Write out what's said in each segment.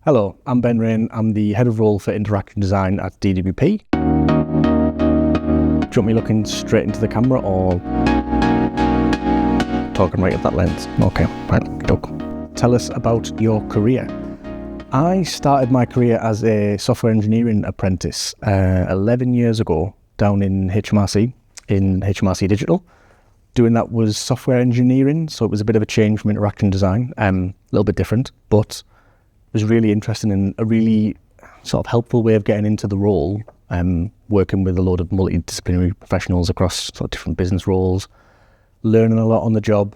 Hello, I'm Ben Raine. I'm the head of role for interaction design at DWP. Do you want me looking straight into the camera or talking right at that lens? Okay, fine. Tell us about your career. I started my career as a software engineering apprentice 11 years ago down in HMRC Digital. Doing that was software engineering, so it was a bit of a change from interaction design, a little bit different, but was really interesting and a really sort of helpful way of getting into the role, working with a load of multidisciplinary professionals across sort of different business roles, learning a lot on the job.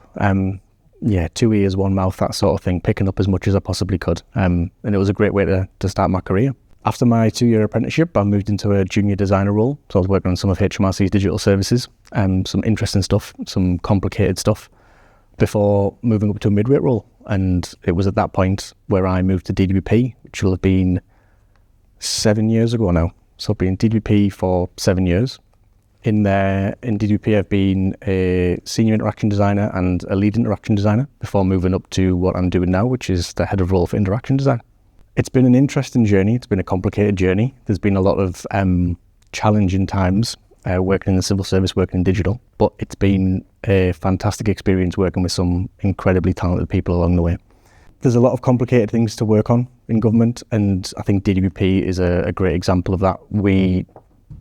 2 ears, one mouth, that sort of thing, picking up as much as I possibly could. And it was a great way to start my career. After my 2-year apprenticeship, I moved into a junior designer role. So I was working on some of HMRC's digital services, some interesting stuff, some complicated stuff, before moving up to a midweight role. And it was at that point where I moved to DWP, which will have been 7 years ago now. So I've been in DWP for 7 years. In DWP, I've been a senior interaction designer and a lead interaction designer before moving up to what I'm doing now, which is the head of role for interaction design. It's been an interesting journey. It's been a complicated journey. There's been a lot of challenging times working in the civil service, working in digital, but it's been a fantastic experience working with some incredibly talented people along the way. There's a lot of complicated things to work on in government, and I think DWP is a great example of that. We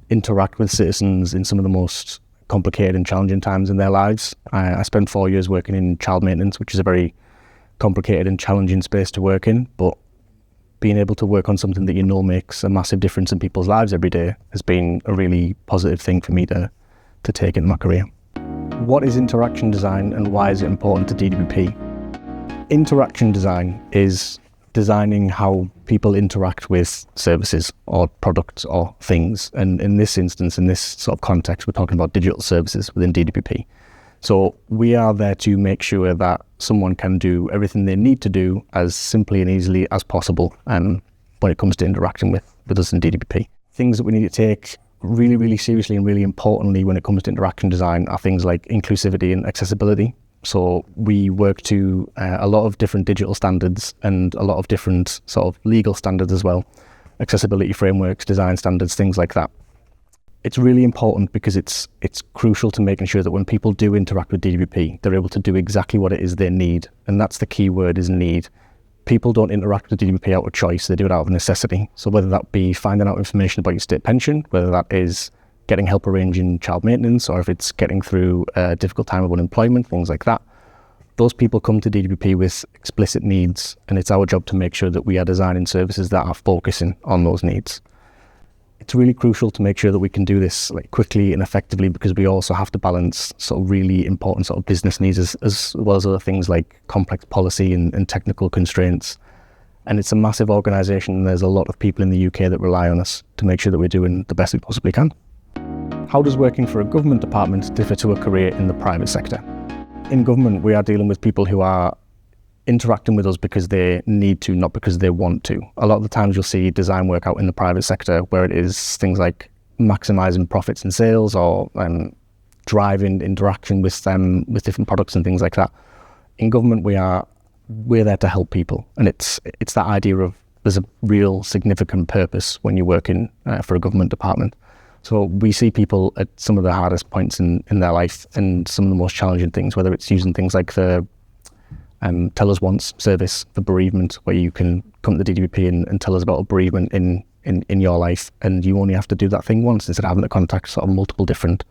interact with citizens in some of the most complicated and challenging times in their lives. I spent 4 years working in child maintenance, which is a very complicated and challenging space to work in, but being able to work on something that you know makes a massive difference in people's lives every day has been a really positive thing for me to take into my career. What is interaction design and why is it important to DWP? Interaction design is designing how people interact with services or products or things. And in this instance, in this sort of context, we're talking about digital services within DWP. So we are there to make sure that someone can do everything they need to do as simply and easily as possible when it comes to interacting with us in DWP. Things that we need to take really, really seriously and really importantly when it comes to interaction design are things like inclusivity and accessibility. So we work to a lot of different digital standards and a lot of different sort of legal standards as well, accessibility frameworks, design standards, things like that. It's really important because it's crucial to making sure that when people do interact with DWP, they're able to do exactly what it is they need. And that's the key word, is need. People don't interact with DWP out of choice, they do it out of necessity. So whether that be finding out information about your state pension, whether that is getting help arranging child maintenance, or if it's getting through a difficult time of unemployment, things like that, those people come to DWP with explicit needs, and it's our job to make sure that we are designing services that are focusing on those needs. It's really crucial to make sure that we can do this quickly and effectively, because we also have to balance sort of really important sort of business needs as well as other things like complex policy and technical constraints. And it's a massive organisation, and there's a lot of people in the UK that rely on us to make sure that we're doing the best we possibly can. How does working for a government department differ to a career in the private sector? In government, we are dealing with people who are interacting with us because they need to, not because they want to. A lot of the times you'll see design work out in the private sector where it is things like maximising profits and sales, or driving interaction with different products and things like that. In government, we're there to help people, and it's that idea of there's a real significant purpose when you're working for a government department. So we see people at some of the hardest points in their life and some of the most challenging things, whether it's using things like the Tell Us Once service for bereavement, where you can come to the DWP and tell us about a bereavement in your life, and you only have to do that thing once instead of having to contact sort of multiple different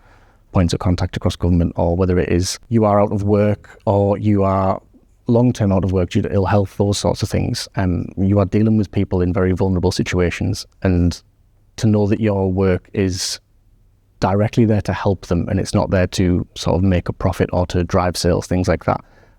points of contact across government. Or whether it is you are out of work or you are long-term out of work due to ill health, those sorts of things. You are dealing with people in very vulnerable situations, and to know that your work is directly there to help them and it's not there to sort of make a profit or to drive sales, things like that.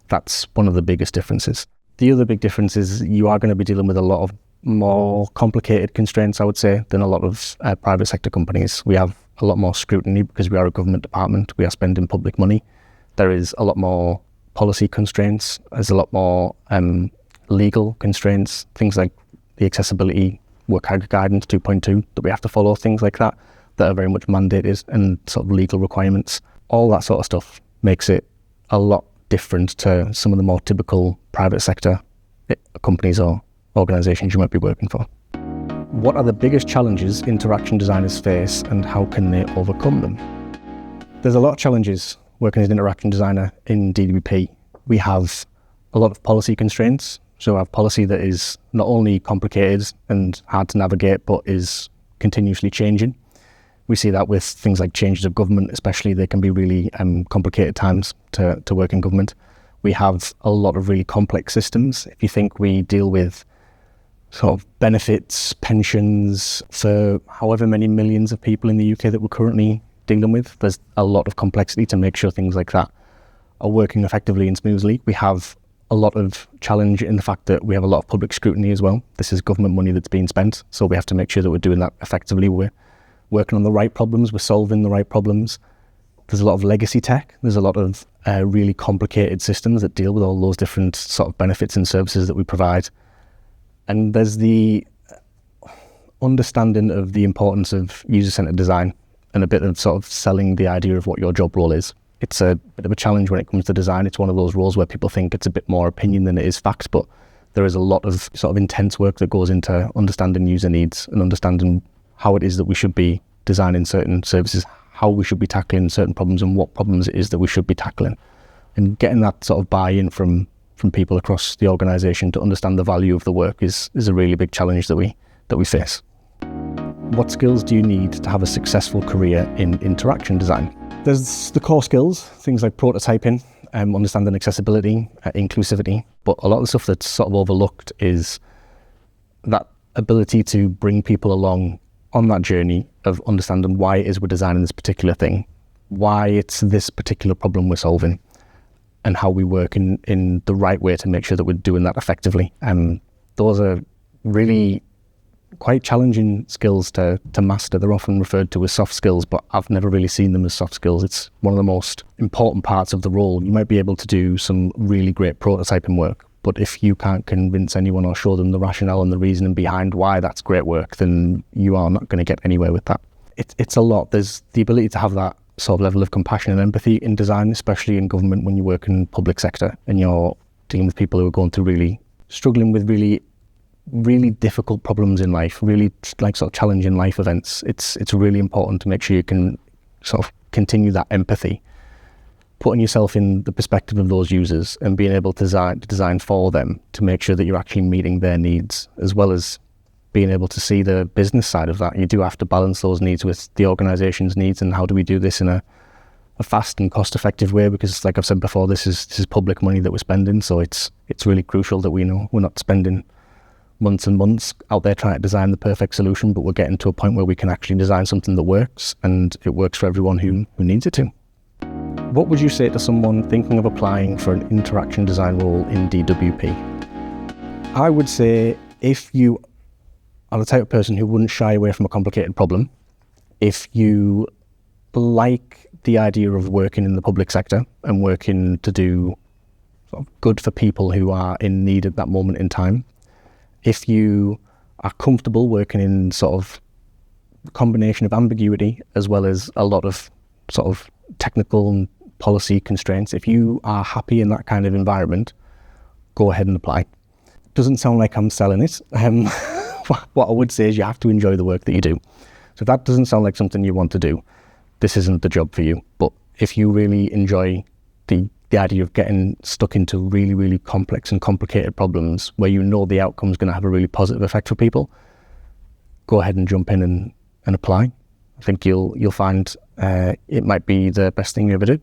That's one of the biggest differences. The other big difference is you are going to be dealing with a lot of more complicated constraints, I would say, than a lot of private sector companies. We have a lot more scrutiny because we are a government department. We are spending public money. There is a lot more policy constraints. There's a lot more legal constraints, things like the accessibility work guidance 2.2 that we have to follow, things like that are very much mandated and sort of legal requirements. All that sort of stuff makes it a lot different to some of the more typical private sector companies or organisations you might be working for. What are the biggest challenges interaction designers face and how can they overcome them? There's a lot of challenges working as an interaction designer in DWP. We have a lot of policy constraints. So we have policy that is not only complicated and hard to navigate, but is continuously changing. We see that with things like changes of government, especially. They can be really complicated times to work in government. We have a lot of really complex systems. If you think we deal with sort of benefits, pensions for however many millions of people in the UK that we're currently dealing with, there's a lot of complexity to make sure things like that are working effectively and smoothly. We have a lot of challenge in the fact that we have a lot of public scrutiny as well. This is government money that's being spent, so we have to make sure that we're doing that effectively. We're working on the right problems, we're solving the right problems. There's a lot of legacy tech, there's a lot of really complicated systems that deal with all those different sort of benefits and services that we provide. And there's the understanding of the importance of user-centered design and a bit of sort of selling the idea of what your job role is. It's a bit of a challenge when it comes to design. It's one of those roles where people think it's a bit more opinion than it is facts, but there is a lot of sort of intense work that goes into understanding user needs and understanding how it is that we should be designing certain services, how we should be tackling certain problems and what problems it is that we should be tackling. And getting that sort of buy-in from people across the organisation to understand the value of the work is a really big challenge that we face. What skills do you need to have a successful career in interaction design? There's the core skills, things like prototyping, understanding accessibility, inclusivity, but a lot of the stuff that's sort of overlooked is that ability to bring people along on that journey of understanding why it is we're designing this particular thing, why it's this particular problem we're solving, and how we work in the right way to make sure that we're doing that effectively. Those are really quite challenging skills to master. They're often referred to as soft skills, but I've never really seen them as soft skills. It's one of the most important parts of the role. You might be able to do some really great prototyping work, but if you can't convince anyone or show them the rationale and the reasoning behind why that's great work, then you are not going to get anywhere with that. It's a lot. There's the ability to have that sort of level of compassion and empathy in design, especially in government when you work in public sector and you're dealing with people who are going through struggling with really difficult problems in life, really like sort of challenging life events. It's really important to make sure you can sort of continue that empathy, putting yourself in the perspective of those users and being able to design for them to make sure that you're actually meeting their needs, as well as being able to see the business side of that. You do have to balance those needs with the organisation's needs, and how do we do this in a fast and cost-effective way, because like I've said before, this is public money that we're spending, so it's really crucial that we know we're not spending months and months out there trying to design the perfect solution, but we're getting to a point where we can actually design something that works, and it works for everyone who needs it to. What would you say to someone thinking of applying for an interaction design role in DWP? I would say if you are the type of person who wouldn't shy away from a complicated problem, if you like the idea of working in the public sector and working to do sort of good for people who are in need at that moment in time, if you are comfortable working in sort of a combination of ambiguity as well as a lot of sort of technical and policy constraints, if you are happy in that kind of environment, go ahead and apply. Doesn't sound like I'm selling it. What I would say is you have to enjoy the work that you do. So if that doesn't sound like something you want to do, this isn't the job for you. But if you really enjoy the idea of getting stuck into really, really complex and complicated problems where you know the outcome is going to have a really positive effect for people, go ahead and jump in and apply. I think you'll find it might be the best thing you ever do.